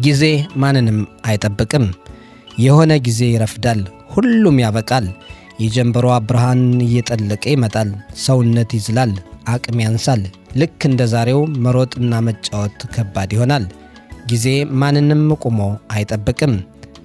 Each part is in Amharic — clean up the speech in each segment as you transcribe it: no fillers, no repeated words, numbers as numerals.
ጊዜ ማንንም አይጠብቅም። የሆነ ጊዜ ይረፍዳል፣ ሁሉም ያበቃል። የጀንበሯ ብርሃን እየጠለቀ ይመጣል። ሰውነት ይዝላል፣ አቅም ያንሳል። ልክ እንደ ዛሬው መሮጥና መጫወት ከባድ ይሆናል። ጊዜ ማንንም ቆሞ አይጠብቅም።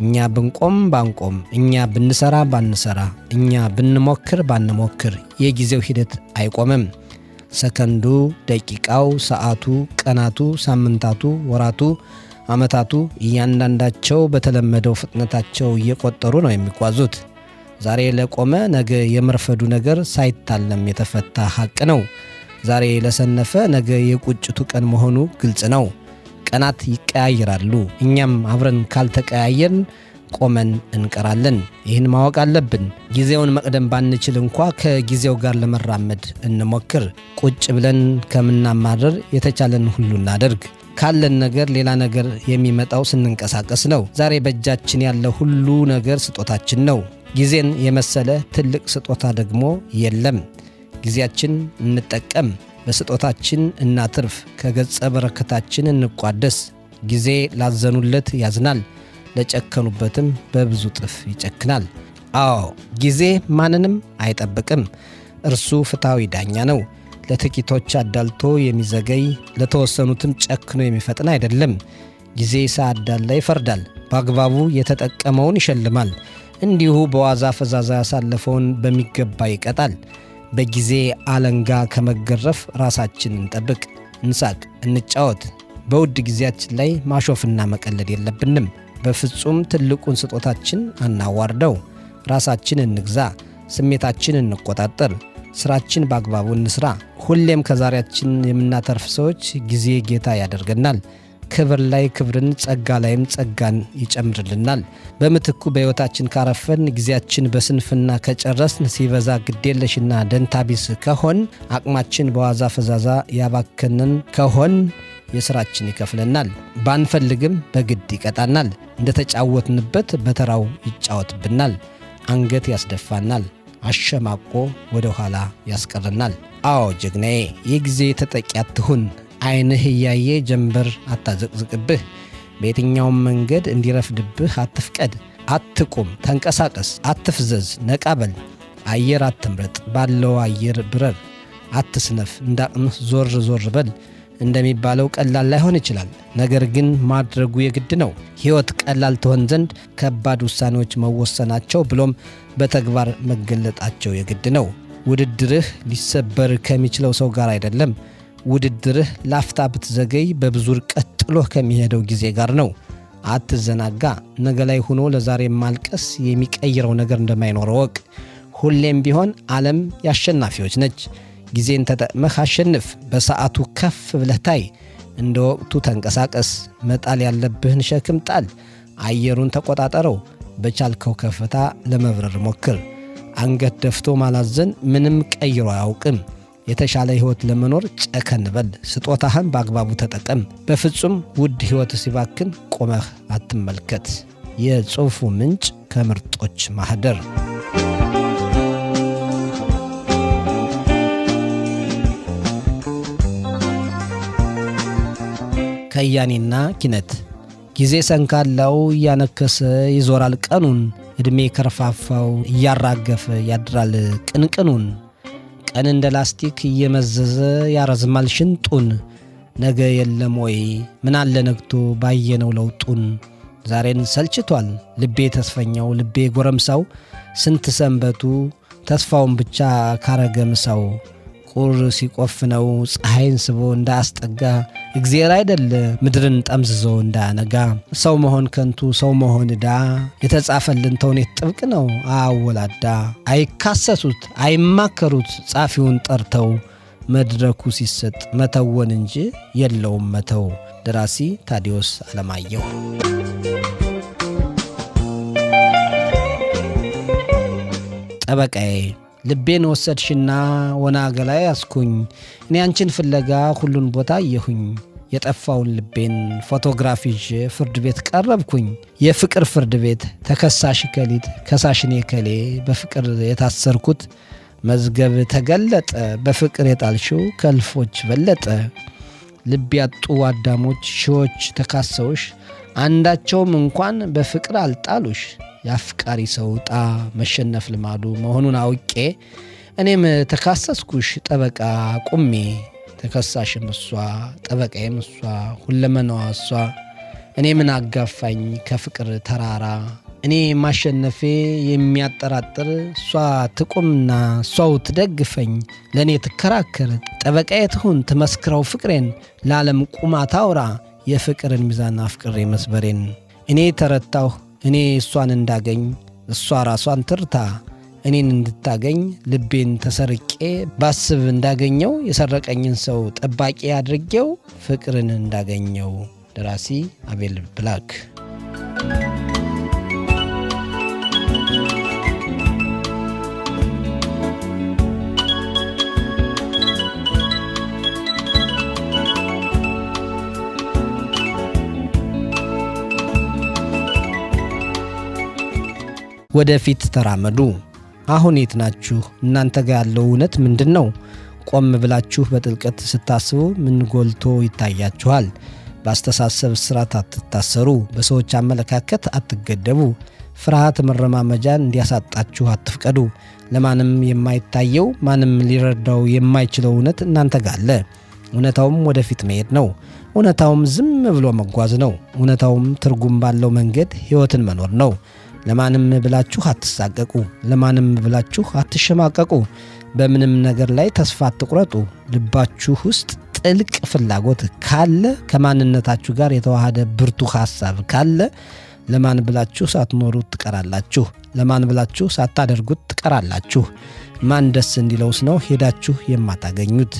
እኛ ብንቆም ባንቆም፣ እኛ ብንሰራ ባንሰራ፣ እኛ ብንሞክር ባንሞክር የጊዜው ሂደት አይቆምም። ሰከንዱ፣ ደቂቃው፣ ሰዓቱ፣ ቀናቱ፣ ሳምንታቱ፣ ወራቱ፣ ዓመታቱ እያንዳንዳቸው በተለመደው ፍጥነታቸው እየቆጠሩ ነው የሚጓዙት። ዛሬ ለቆመ ነገ የመርፈዱ ነገር ሳይታለም የተፈታ ሐቅ ነው። ዛሬ ለሰነፈ ነገ የቁጭቱ ቀን መሆኑ ግልጽ ነው። ቀናት ይቀያየራሉ። እኛም አብረን ካልተቀያየርን ቆመን እንቀራለን። ይህን ማወቅ አለብን። ጊዜውን መቅደም ባንችል እንኳ ከጊዜው ጋር ለመራመድ እንሞክር። ቁጭ ብለን ከምናማረር የተቻለን ሁሉ እናደርግ። ካለን ነገር ሌላ ነገር የሚመጣው ስንንቀሳቀስ ነው። ዛሬ በእጃችን ያለ ሁሉ ነገር ስጦታችን ነው። ጊዜን የመሰለ ትልቅ ስጦታ ደግሞ የለም። ጊዜያችን እንጠቀም፣ በስጦታችን እናትርፍ፣ ከገጸ በረከታችን እንቋደስ። ጊዜ ላዘኑለት ያዝናል፣ ለጨከኑበትም በብዙ ጥፍ ይጨክናል። አዎ ጊዜ ማንንም አይጠብቅም። እርሱ ፍትሐዊ ዳኛ ነው። ለጥቂቶች አዳልቶ የሚዘገይ ለተወሰኑትም ጨክኖ የሚፈጥን አይደለም። ጊዜ ሳያዳላ ይፈርዳል፣ በአግባቡ የተጠቀመውን ይሸልማል። እንዲሁ በዋዛ ፈዛዛ ያሳለፈውን በሚገባ ይቀጣል። በጊዜ አለንጋ ከመገረፍ ራሳችን እንጠብቅ፣ እንሳቅ፣ እንጫወት። በውድ ጊዜያችን ላይ ማሾፍና መቀለድ የለብንም። በፍጹም ትልቁን ስጦታችን አናዋርደው። ራሳችን እንግዛ፣ ስሜታችን እንቆጣጠር፣ ስራችን በአግባቡ እንስራ። ሁሌም ከዛሬያችን የምናተርፍ ሰዎች ጊዜ ጌታ ያደርገናል። ክብር ላይ ክብርን፣ ጸጋ ላይም ጸጋን ይጨምርልናል። በምትኩ በሕይወታችን ካረፈን፣ ጊዜያችን በስንፍና ከጨረስን፣ ሲበዛ ግዴለሽና ደንታቢስ ከሆን፣ አቅማችን በዋዛ ፈዛዛ ያባከንን ከሆን የሥራችን ይከፍለናል። ባንፈልግም በግድ ይቀጣናል። እንደተጫወትንበት በተራው ይጫወትብናል። አንገት ያስደፋናል፣ አሸማቆ ወደ ኋላ ያስቀርናል። አዎ ጀግናዬ፣ የጊዜ ተጠቂ አትሁን። ዓይንህ እያየ ጀንበር አታዘቅዝቅብህ። በየትኛውም መንገድ እንዲረፍድብህ አትፍቀድ። አትቁም፣ ተንቀሳቀስ፣ አትፍዘዝ፣ ነቃበል። አየር አትምረጥ፣ ባለው አየር ብረር። አትስነፍ፣ እንዳቅምህ ዞር ዞር በል። እንደሚባለው ቀላል ላይሆን ይችላል፣ ነገር ግን ማድረጉ የግድ ነው። ሕይወት ቀላል ትሆን ዘንድ ከባድ ውሳኔዎች መወሰናቸው ብሎም በተግባር መገለጣቸው የግድ ነው። ውድድርህ ሊሰበር ከሚችለው ሰው ጋር አይደለም። ውድድርህ ላፍታ ብትዘገይ በብዙ ርቀት ጥሎህ ከሚሄደው ጊዜ ጋር ነው። አትዘናጋ። ነገ ላይ ሆኖ ለዛሬ ማልቀስ የሚቀይረው ነገር እንደማይኖረው ወቅ። ሁሌም ቢሆን ዓለም ያሸናፊዎች ነች። ጊዜን ተጠቅመህ አሸንፍ። በሰዓቱ ከፍ ብለህ ታይ። እንደ ወቅቱ ተንቀሳቀስ። መጣል ያለብህን ሸክም ጣል። አየሩን ተቆጣጠረው። በቻልከው ከፍታ ለመብረር ሞክር። አንገት ደፍቶ ማላዘን ምንም ቀይሮ አያውቅም። የተሻለ ሕይወት ለመኖር ጨከን በል። ስጦታህን በአግባቡ ተጠቀም። በፍጹም ውድ ሕይወት ሲባክን ቆመህ አትመልከት። የጽሑፉ ምንጭ ከምርጦች ማኅደር። ከያኔና ኪነት። ጊዜ ሰንካላው እያነከሰ ይዞራል ቀኑን። ዕድሜ ከረፋፋው እያራገፈ ያድራል ቅንቅኑን። ቀን እንደ ላስቲክ እየመዘዘ ያረዝማል ሽንጡን። ነገ የለም ወይ ምናለ ነግቶ ባየነው ለውጡን። ዛሬን ሰልችቷል ልቤ ተስፈኛው ልቤ ጎረምሳው። ስንት ሰንበቱ ተስፋውን ብቻ ካረገምሳው። ቁር ሲቆፍነው ፀሐይን ስቦ እንዳያስጠጋ። እግዚአብሔር አይደል ምድርን ጠምዝዞ እንዳያነጋ። ሰው መሆን ከንቱ ሰው መሆን ዕዳ። የተጻፈልን ተውኔት ጥብቅ ነው አያወላዳ። አይካሰሱት አይማከሩት ጻፊውን ጠርተው። መድረኩ ሲሰጥ መተወን እንጂ የለውም መተው። ደራሲ ታዲዮስ አለማየሁ። ጠበቃዬ ልቤን ወሰድሽና ወና ገላይ አስኩኝ። እኔ አንቺን ፍለጋ ሁሉን ቦታ አየሁኝ። የጠፋውን ልቤን ፎቶግራፍ ይዤ ፍርድ ቤት ቀረብኩኝ። የፍቅር ፍርድ ቤት ተከሳሽ ከሊት ከሳሽኔ ከሌ። በፍቅር የታሰርኩት መዝገብ ተገለጠ። በፍቅር የጣልሽው ከልፎች በለጠ። ልብ ያጡ አዳሞች ሺዎች ተካሰውሽ። አንዳቸውም እንኳን በፍቅር አልጣሉሽ። የአፍቃሪ ሰው ዕጣ መሸነፍ ልማዱ መሆኑን አውቄ እኔም ተካሰስኩሽ ጠበቃ ቁሜ። ተከሳሽም እሷ ጠበቃዬም እሷ ሁለመናዋ እሷ። እኔ ምን አጋፋኝ ከፍቅር ተራራ። እኔ ማሸነፌ የሚያጠራጥር እሷ ትቁምና እሷው ትደግፈኝ። ለእኔ ትከራከር ጠበቃዬ ትሁን ትመስክረው ፍቅሬን። ለዓለም ቁማ ታውራ የፍቅርን ሚዛን አፍቅሬ መስበሬን። እኔ ተረታሁ እኔ እሷን እንዳገኝ እሷ ራሷን ትርታ። እኔን እንድታገኝ ልቤን ተሰርቄ ባስብ እንዳገኘው የሰረቀኝን ሰው ጠባቂ አድርጌው ፍቅርን እንዳገኘው። ደራሲ አቤል ብላክ። ወደፊት ተራመዱ። አሁን የት ናችሁ? እናንተ ጋር ያለው እውነት ምንድን ነው? ቆም ብላችሁ በጥልቀት ስታስቡ ምን ጎልቶ ይታያችኋል? በአስተሳሰብ እስራት አትታሰሩ። በሰዎች አመለካከት አትገደቡ። ፍርሃት መረማመጃን እንዲያሳጣችሁ አትፍቀዱ። ለማንም የማይታየው ማንም ሊረዳው የማይችለው እውነት እናንተ ጋር አለ። እውነታውም ወደፊት መሄድ ነው። እውነታውም ዝም ብሎ መጓዝ ነው። እውነታውም ትርጉም ባለው መንገድ ሕይወትን መኖር ነው። ለማንም ብላችሁ አትሳቀቁ። ለማንም ብላችሁ አትሸማቀቁ። በምንም ነገር ላይ ተስፋ አትቁረጡ። ልባችሁ ውስጥ ጥልቅ ፍላጎት ካለ፣ ከማንነታችሁ ጋር የተዋሃደ ብርቱ ሐሳብ ካለ ለማን ብላችሁ ሳትኖሩት ትቀራላችሁ። ለማን ብላችሁ ሳታደርጉት ትቀራላችሁ። ማን ደስ እንዲለውስ ነው ሄዳችሁ የማታገኙት?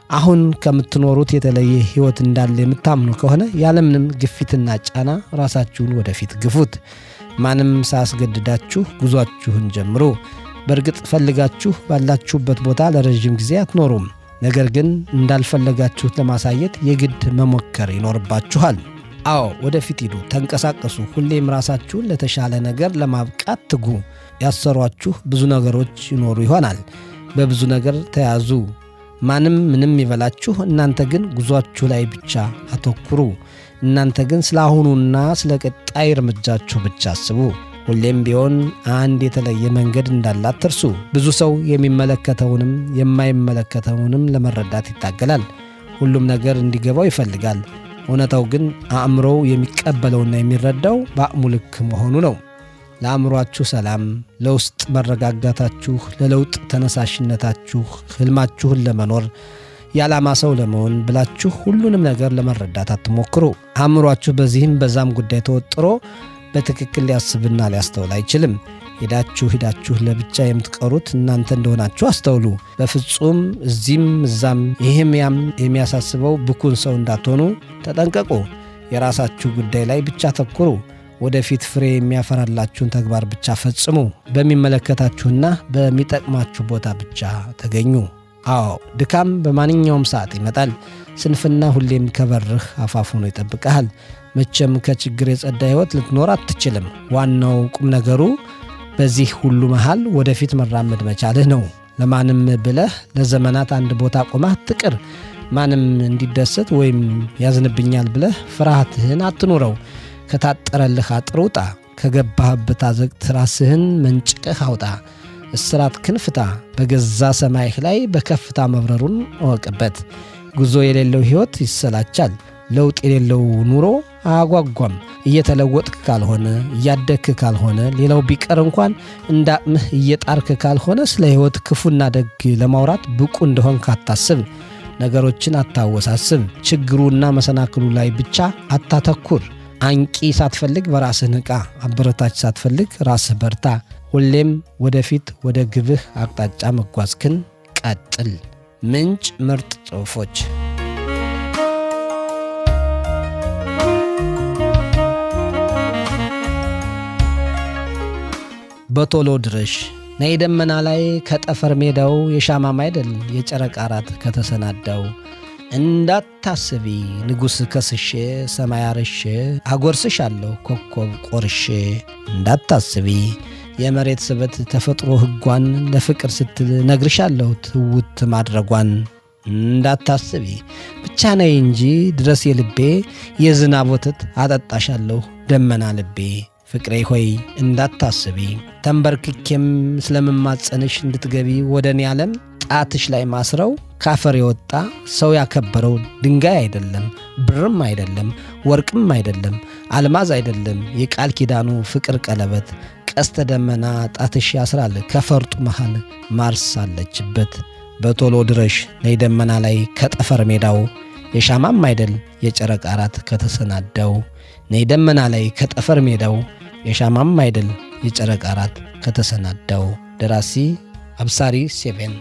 አሁን ከምትኖሩት የተለየ ሕይወት እንዳለ የምታምኑ ከሆነ ያለምንም ግፊትና ጫና ራሳችሁን ወደፊት ግፉት። ማንም ሳያስገድዳችሁ ጉዟችሁን ጀምሩ። በእርግጥ ፈልጋችሁ ባላችሁበት ቦታ ለረዥም ጊዜ አትኖሩም። ነገር ግን እንዳልፈለጋችሁት ለማሳየት የግድ መሞከር ይኖርባችኋል። አዎ ወደፊት ሂዱ፣ ተንቀሳቀሱ። ሁሌም ራሳችሁን ለተሻለ ነገር ለማብቃት ትጉ። ያሰሯችሁ ብዙ ነገሮች ይኖሩ ይሆናል። በብዙ ነገር ተያዙ። ማንም ምንም ይበላችሁ፣ እናንተ ግን ጉዟችሁ ላይ ብቻ አተኩሩ። እናንተ ግን ስለ አሁኑና ስለ ቀጣይ እርምጃችሁ ብቻ አስቡ። ሁሌም ቢሆን አንድ የተለየ መንገድ እንዳላት ትርሱ። ብዙ ሰው የሚመለከተውንም የማይመለከተውንም ለመረዳት ይታገላል። ሁሉም ነገር እንዲገባው ይፈልጋል። እውነታው ግን አእምሮው የሚቀበለውና የሚረዳው በአቅሙ ልክ መሆኑ ነው። ለአእምሮአችሁ ሰላም፣ ለውስጥ መረጋጋታችሁ፣ ለለውጥ ተነሳሽነታችሁ፣ ህልማችሁን ለመኖር የዓላማ ሰው ለመሆን ብላችሁ ሁሉንም ነገር ለመረዳት አትሞክሩ። አእምሮአችሁ በዚህም በዛም ጉዳይ ተወጥሮ በትክክል ሊያስብና ሊያስተውል አይችልም። ሄዳችሁ ለብቻ የምትቀሩት እናንተ እንደሆናችሁ አስተውሉ። በፍጹም እዚህም እዛም ይህም ያም የሚያሳስበው ብኩን ሰው እንዳትሆኑ ተጠንቀቁ። የራሳችሁ ጉዳይ ላይ ብቻ ተኩሩ። ወደፊት ፍሬ የሚያፈራላችሁን ተግባር ብቻ ፈጽሙ። በሚመለከታችሁና በሚጠቅማችሁ ቦታ ብቻ ተገኙ። አዎ ድካም በማንኛውም ሰዓት ይመጣል። ስንፍና ሁሌም ከበርህ አፋፍ ሆኖ ይጠብቀሃል። መቼም ከችግር የጸዳ ሕይወት ልትኖር አትችልም። ዋናው ቁም ነገሩ በዚህ ሁሉ መሃል ወደፊት መራመድ መቻልህ ነው። ለማንም ብለህ ለዘመናት አንድ ቦታ ቆመህ አትቅር። ማንም እንዲደሰት ወይም ያዝንብኛል ብለህ ፍርሃትህን አትኑረው። ከታጠረልህ አጥር ውጣ። ከገባህበት አዘቅት ራስህን መንጭቀህ አውጣ። እስራት ክንፍታ። በገዛ ሰማይህ ላይ በከፍታ መብረሩን እወቅበት። ጉዞ የሌለው ሕይወት ይሰላቻል። ለውጥ የሌለው ኑሮ አያጓጓም። እየተለወጥክ ካልሆነ፣ እያደግክ ካልሆነ፣ ሌላው ቢቀር እንኳን እንዳቅምህ እየጣርክ ካልሆነ ስለ ሕይወት ክፉና ደግ ለማውራት ብቁ እንደሆንክ አታስብ። ነገሮችን አታወሳስብ። ችግሩና መሰናክሉ ላይ ብቻ አታተኩር። አንቂ ሳትፈልግ በራስህ ንቃ። አበረታች ሳትፈልግ ራስህ በርታ። ሁሌም ወደፊት ወደ ግብህ አቅጣጫ መጓዝክን ቀጥል። ምንጭ ምርጥ ጽሑፎች። በቶሎ ድረሽ ነይ ደመና ላይ ከጠፈር ሜዳው የሻማ ማይደል የጨረቃ ራት ከተሰናዳው እንዳታስቢ ንጉሥ ከስሼ ሰማይ አርሼ አጎርስሻለሁ ኮከብ ቆርሼ እንዳታስቢ የመሬት ስበት ተፈጥሮ ሕጓን ለፍቅር ስትል ነግርሻለሁ ትውት ማድረጓን እንዳታስቢ ብቻ ነይ እንጂ ድረስ የልቤ የዝናብ ወተት አጠጣሻለሁ ደመና ልቤ። ፍቅሬ ሆይ እንዳታስቢ ተንበርክኬም ስለምማጸንሽ እንድትገቢ ወደ እኔ ዓለም ጣትሽ ላይ ማስረው ካፈር የወጣ ሰው ያከበረው ድንጋይ አይደለም፣ ብርም አይደለም፣ ወርቅም አይደለም፣ አልማዝ አይደለም። የቃል ኪዳኑ ፍቅር ቀለበት ቀስተ ደመና ጣትሽ ያስራል ከፈርጡ መሃል ማርስ አለችበት። በቶሎ ድረሽ ነይ ደመና ላይ ከጠፈር ሜዳው የሻማም አይደል የጨረቃ አራት ከተሰናዳው። ነይ ደመና ላይ ከጠፈር ሜዳው የሻማም አይደል የጨረቃ አራት ከተሰናዳው። ደራሲ አብሳሪ ሴቬን